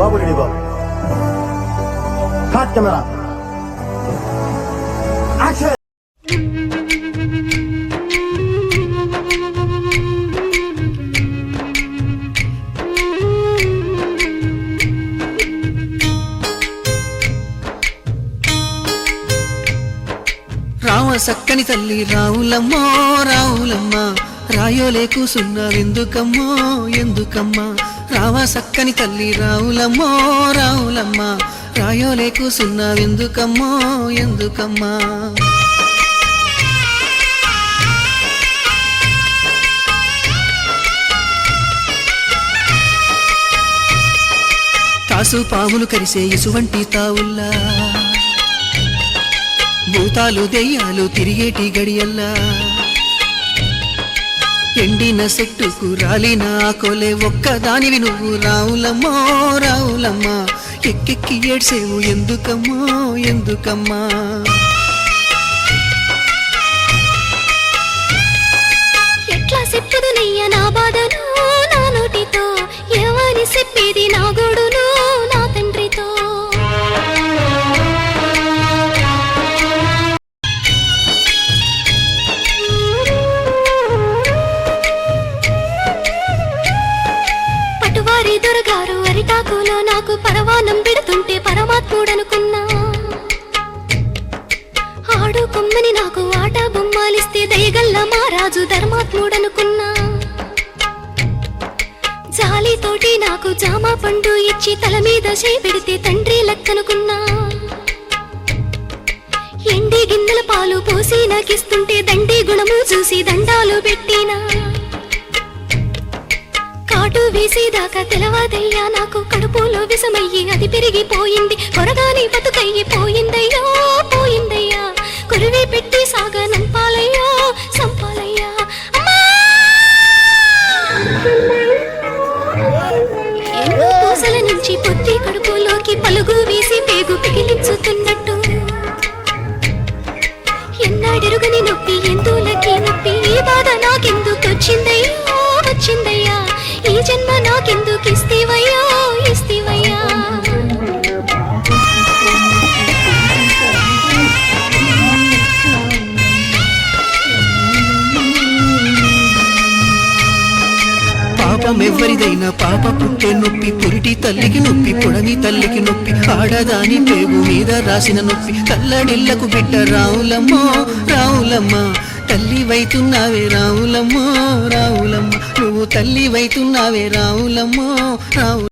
బాబు ready బాబు. Cut camera action. రామ సక్కని తల్లి రావులమ్మో రావులమ్మ, రాయోలే కూసున్నావెందుకమ్మో ఎందుకమ్మా. రామ సక్కని తల్లి రావులమ్మో రావులమ్మ, రాయోలే కూసున్నావెందుకమ్మో ఎందుకమ్మా. తాసు పాములు కరిసే ఇసువంటి తావుల్లా, భూతాలు దెయ్యాలు తిరిగేటి గడియల్లా, ఎండిన సెట్టుకు రాలిన ఆకోలే ఒక్కదానివి నువ్వు రావులమ్మో రావులమ్మ, ఎక్కెక్కి ఏడ్సేవు ఎందుకమ్మో ఎందుకమ్మా. ఎట్లా చెప్పదునయ్య నా బాధను నా నోటితో, ఎవరి చెప్పేది నా గోడును నా తండ్రితో. పటువారి దొరగారు అరిటాకులో నాకు పరవానం పెడుతుంటే పరమాత్ముడనుకున్నా, ఆడు కొమ్మని నాకు ఆట బొమ్మాలిస్తే దయగల్ల మారాజు ధర్మాత్ముడనుకున్నా, జాలితోటి నాకు జామా పండు ఇచ్చి తల మీద చేపెడితే తండ్రి లెక్కనుకున్నా, ఎండి గిన్నెల పాలు పోసి నాకిస్తుంటే దండి గుణము చూసి దండాలు పెట్టినా, కాటు వేసేదాకా తెలవాదయ్యా నాకు కడుపులో విషమయ్యి అది పెరిగిపోయింది, కొరగాని బతుకయ్యి పోయిందయ్యో పోయిందయ్యా, కొరివి పెట్టి సాగ నంపాలయ్యో సంపాలయ్యా. ఎన్నో పూసల నుంచి పొత్తి కడుపులోకి పలుగు వేసి పేగు పిగిలించుతున్నట్టు, ఎన్నాడెరుగని నొప్పి ఎందులకి నొప్పి, ఈ బాధ నాకెందుకు వచ్చిందయ్యో వచ్చిందయ్యా, ఈ జన్మ నాకెందుకు ఇస్తీవయ్యో ఇస్తీవయ్యా. పాపమెవ్వరిదైనా పాప పుట్టే నొప్పి, పురిటి తల్లికి నొప్పి పొడని తల్లికి నొప్పి, ఆడదాని పేగు మీద రాసిన నొప్పి, కల్లడిల్లకు బిడ్డ రావులమ్మో రావులమ్మ, తల్లి వైతున్నావే రావులమ్మో రావులమ్మ, నువ్వు తల్లి వైతున్నావే రావులమ్మో రావు.